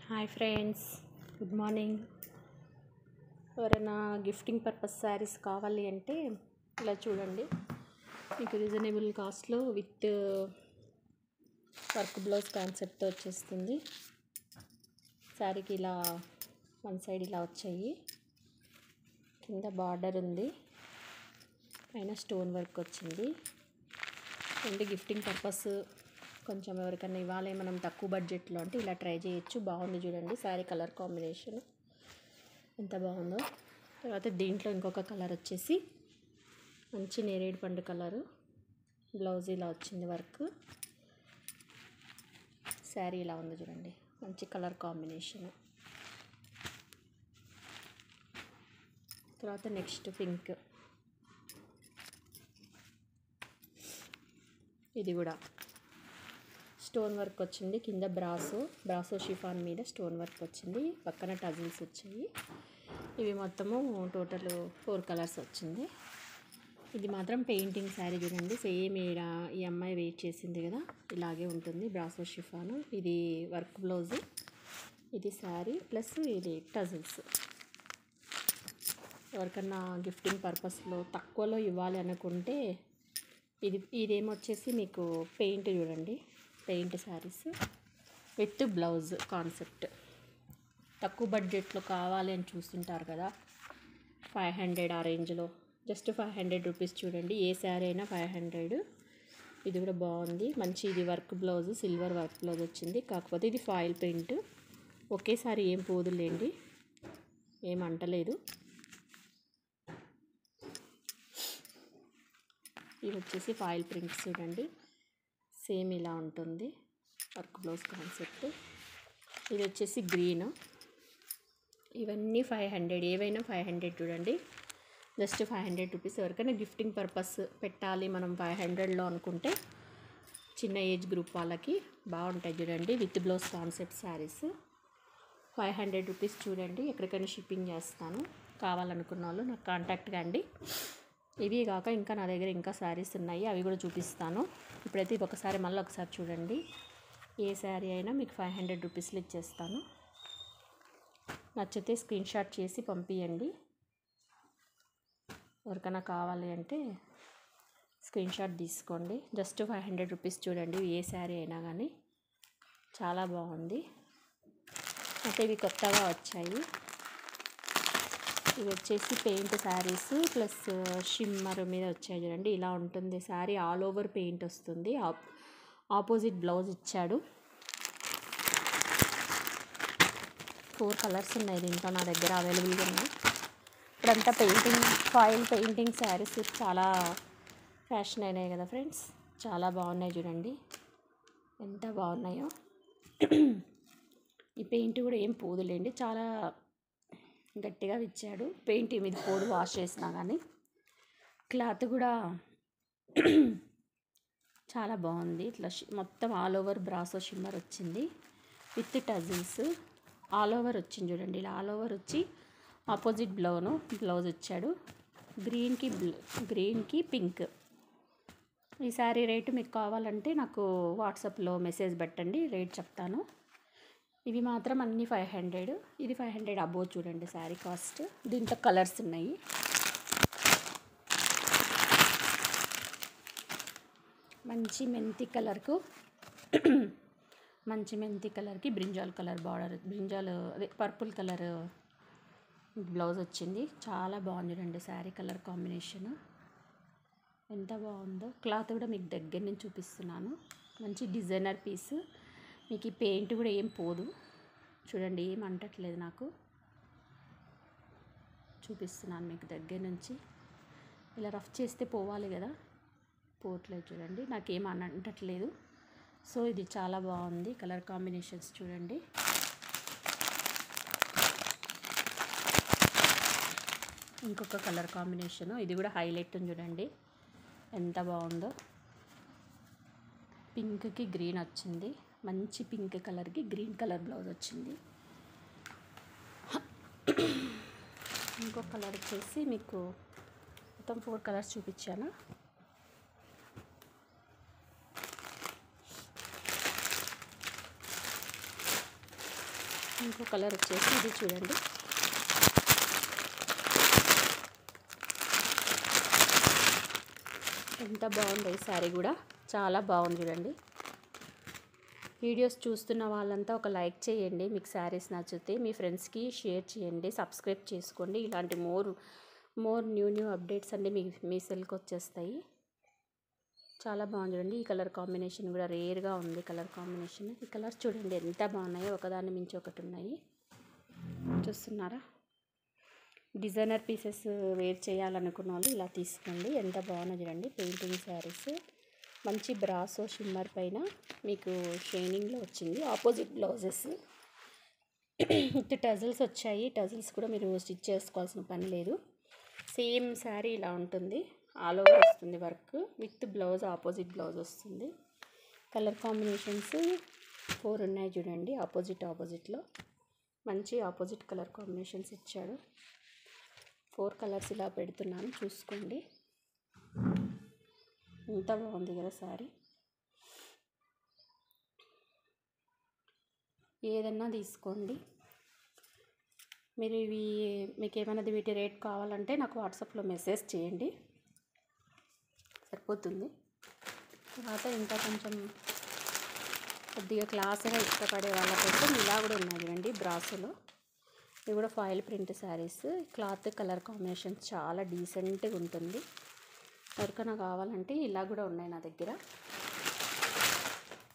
Hi friends, good morning. ఎవరైనా gifting purpose saris కావాలి అంటే ఇలా చూడండి. మీకు రీజనబుల్ కాస్ట్లో విత్ వర్క్ బ్లౌజ్ కాన్సెప్ట్తో వచ్చేస్తుంది. శారీకి ఇలా వన్ సైడ్ ఇలా వచ్చాయి, కింద బార్డర్ ఉంది, పైన స్టోన్ వర్క్ వచ్చింది. అండ్ గిఫ్టింగ్ పర్పస్ కొంచెం ఎవరికైనా ఇవ్వాలి మనం తక్కువ బడ్జెట్లో అంటే ఇలా ట్రై చేయొచ్చు. బాగుంది చూడండి, శారీ కలర్ కాంబినేషన్ ఎంత బాగుందో. తర్వాత దీంట్లో ఇంకొక కలర్ వచ్చేసి మంచి నేరేడు పండు కలరు, బ్లౌజ్ ఇలా వచ్చింది వర్క్, శారీ ఇలా ఉంది చూడండి, మంచి కలర్ కాంబినేషన్. తర్వాత నెక్స్ట్ పింక్, ఇది కూడా స్టోన్ వర్క్ వచ్చింది, కింద బ్రాసో షిఫాన్ మీద స్టోన్ వర్క్ వచ్చింది, పక్కన టజిల్స్ వచ్చాయి. ఇవి మొత్తము టోటల్ 4 కలర్స్ వచ్చింది. ఇది మాత్రం పెయింటింగ్ శారీ చూడండి, సేమ్ ఈ అమ్మాయి వెయిట్ చేసింది కదా ఇలాగే ఉంటుంది. బ్రాసో షిఫాను, ఇది వర్క్ బ్లౌజ్, ఇది శారీ ప్లస్ ఇది టజిల్స్. ఎవరికన్నా గిఫ్టింగ్ పర్పస్లో తక్కువలో ఇవ్వాలి అనుకుంటే ఇదేమొచ్చేసి మీకు పెయింట్ చూడండి, paint saris with blouse concept. తక్కువ బడ్జెట్లో కావాలి అని చూస్తుంటారు కదా, 500 ఆ రేంజ్లో, జస్ట్ 500 రూపీస్ చూడండి. ఏ శారీ అయినా 500. ఇది కూడా బాగుంది, మంచి ఇది work blouse, silver work blouse వచ్చింది. కాకపోతే ఇది ఫాయిల్ పెయింట్, ఒకేసారి ఏం పోదులేండి, ఏం అంటలేదు. ఇవి వచ్చేసి ఫాయిల్ ప్రింట్స్ చూడండి, సేమ్ ఇలా ఉంటుంది వర్క్ బ్లౌజ్ కాన్సెప్ట్. ఇది వచ్చేసి గ్రీన్, ఇవన్నీ 500, ఏవైనా 500 చూడండి, జస్ట్ 500 రూపీస్. ఎవరికైనా గిఫ్టింగ్ పర్పస్ పెట్టాలి మనం 500లో అనుకుంటే చిన్న ఏజ్ గ్రూప్ వాళ్ళకి బాగుంటాయి చూడండి, with blouse concept saris 500 rupees చూడండి. ఎక్కడికైనా షిప్పింగ్ చేస్తాను, కావాలనుకున్న వాళ్ళు నాకు కాంటాక్ట్ కండి. ఇవి కాక ఇంకా నా దగ్గర ఇంకా శారీస్ ఉన్నాయి, అవి కూడా చూపిస్తాను. ఇప్పుడైతే ఇది మళ్ళీ ఒకసారి చూడండి. ఏ శారీ అయినా మీకు 500 రూపీస్లో ఇచ్చేస్తాను. నచ్చితే స్క్రీన్ షాట్ చేసి పంపించండి. ఎవరికైనా కావాలి అంటే స్క్రీన్ షాట్ తీసుకోండి. జస్ట్ 500 రూపీస్ చూడండి, ఏ శారీ అయినా కానీ చాలా బాగుంది. అయితే ఇవి కొత్తగా వచ్చాయి. ఇవి వచ్చేసి పెయింట్ శారీస్ ప్లస్ షిమ్మర్ మీద వచ్చాయి చూడండి, ఇలా ఉంటుంది శారీ. ఆల్ ఓవర్ పెయింట్ వస్తుంది, ఆపోజిట్ బ్లౌజ్ ఇచ్చాడు. 4 కలర్స్ ఉన్నాయి దీంట్లో నా దగ్గర అవైలబుల్గా ఉన్నాయి. ఇప్పుడంతా ఫాయిల్ పెయింటింగ్ శారీస్ చాలా ఫ్యాషన్ అయినాయి కదా ఫ్రెండ్స్, చాలా బాగున్నాయి చూడండి, ఎంత బాగున్నాయో. ఈ పెయింట్ కూడా ఏం పోదులేండి, చాలా గట్టిగా ఇచ్చాడు పెయింట్, మీద పోదు వాష్ చేసినా కానీ. క్లాత్ కూడా చాలా బాగుంది, ఇట్లా మొత్తం ఆల్ ఓవర్ బ్రాసో షిమ్మర్ వచ్చింది విత్ టజిల్స్. ఆల్ ఓవర్ వచ్చింది చూడండి, ఇలా ఆల్ ఓవర్ వచ్చి ఆపోజిట్ బ్లౌజ్ ఇచ్చాడు. గ్రీన్కి పింక్. ఈ శారీ రేటు మీకు కావాలంటే నాకు వాట్సాప్లో మెసేజ్ పెట్టండి, రేట్ చెప్తాను. ఇవి మాత్రం అన్నీ 500, ఇది 500 అబోవ్ చూడండి శారీ కాస్ట్. దీంట్లో కలర్స్ ఉన్నాయి, మంచి మెంతి కలర్కి brinjal colour border, purple colour blouse వచ్చింది. చాలా బాగుంది చూడండి శారీ కలర్ కాంబినేషన్, ఎంత బాగుందో. క్లాత్ కూడా మీకు దగ్గర నుంచి చూపిస్తున్నాను, మంచి డిజైనర్ పీస్. మీకు ఈ పెయింట్ కూడా ఏం పోదు చూడండి, ఏం అంటట్లేదు, నాకు చూపిస్తున్నాను మీకు దగ్గర నుంచి. ఇలా రఫ్ చేస్తే పోవాలి కదా, పోవట్లేదు చూడండి, నాకేం అంటట్లేదు. సో ఇది చాలా బాగుంది, కలర్ కాంబినేషన్స్ చూడండి. ఇంకొక కలర్ కాంబినేషను, ఇది కూడా హైలైట్ ఉంది చూడండి, ఎంత బాగుందో. పింక్కి గ్రీన్ వచ్చింది, మంచి పింక్ కలర్కి గ్రీన్ కలర్ బ్లౌజ్ వచ్చింది. ఇంకో కలర్ వచ్చేసి మీకు మొత్తం 4 కలర్స్ చూపించాను. ఇంకో కలర్ వచ్చేసి ఇది చూడండి. ఎంత బాగుంది ఈ శారీ కూడా, చాలా బాగుంది చూడండి. వీడియోస్ చూస్తున్న వాళ్ళంతా ఒక లైక్ చేయండి. మీకు శారీస్ నచ్చితే మీ ఫ్రెండ్స్కి షేర్ చేయండి, సబ్స్క్రైబ్ చేసుకోండి. ఇలాంటి మోర్ న్యూ అప్డేట్స్ అన్నీ మీ సెల్కి వచ్చేస్తాయి. చాలా బాగుంది చూడండి. ఈ కలర్ కాంబినేషన్ కూడా రేర్గా ఉంది కలర్ కాంబినేషన్. ఈ కలర్స్ చూడండి ఎంత బాగున్నాయో, ఒకదాన్ని మించి ఒకటి ఉన్నాయి. చూస్తున్నారా? డిజైనర్ పీసెస్ వేర్ చేయాలనుకున్న వాళ్ళు ఇలా తీసుకోండి. ఎంత బాగున్నాయి చూడండి. పెయింటింగ్ శారీస్ మంచి బ్రాసో షిమ్మర్ పైన మీకు షైనింగ్లో వచ్చింది. ఆపోజిట్ బ్లౌజెస్ విత్ టజల్స్ వచ్చాయి. టజల్స్ కూడా మీరు స్టిచ్ చేసుకోవాల్సిన పని లేదు. సేమ్ శారీ ఇలా ఉంటుంది, ఆల్ ఓవర్ వస్తుంది work with blouse, opposite blouse వస్తుంది. కలర్ కాంబినేషన్స్ 4 ఉన్నాయి చూడండి. ఆపోజిట్లో మంచి ఆపోజిట్ కలర్ కాంబినేషన్స్ ఇచ్చాడు. 4 కలర్స్ ఇలా పెడుతున్నాను, చూసుకోండి. ఎంత బాగుంది కదా శారీ. ఏదన్నా తీసుకోండి మీరు. మీకు ఏమైనా వీటి రేట్ కావాలంటే నాకు వాట్సాప్లో మెసేజ్ చేయండి, సరిపోతుంది. తర్వాత ఇంకా కొంచెం కొద్దిగా క్లాస్గా ఇష్టపడే వాళ్ళ కోసం ఇలా కూడా ఉన్నాయి చూడండి బ్రాసోలో. ఇవి కూడా foil print saris. Cloth colour combination చాలా డీసెంట్గా ఉంటుంది. ఎవరికైనా కావాలంటే ఇలా కూడా ఉన్నాయి నా దగ్గర.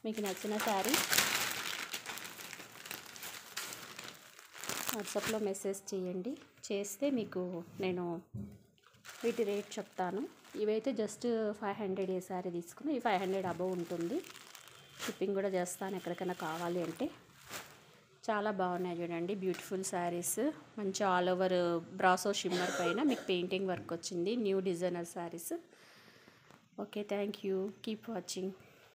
మీకు నచ్చిన శారీ వాట్సాప్లో మెసేజ్ చేయండి. చేస్తే మీకు నేను వీటి రేట్ చెప్తాను. ఇవైతే జస్ట్ 500 ఏ శారీ తీసుకుని, ఈ 500 అబవ్ ఉంటుంది. షిప్పింగ్ కూడా చేస్తాను ఎక్కడికైనా కావాలి అంటే. చాలా బాగున్నాయి చూడండి, బ్యూటిఫుల్ శారీస్. మంచి ఆల్ ఓవర్ బ్రాసో షిమ్మర్ పైన మీకు పెయింటింగ్ వర్క్ వచ్చింది. New designer saris. Okay, thank you. Keep watching.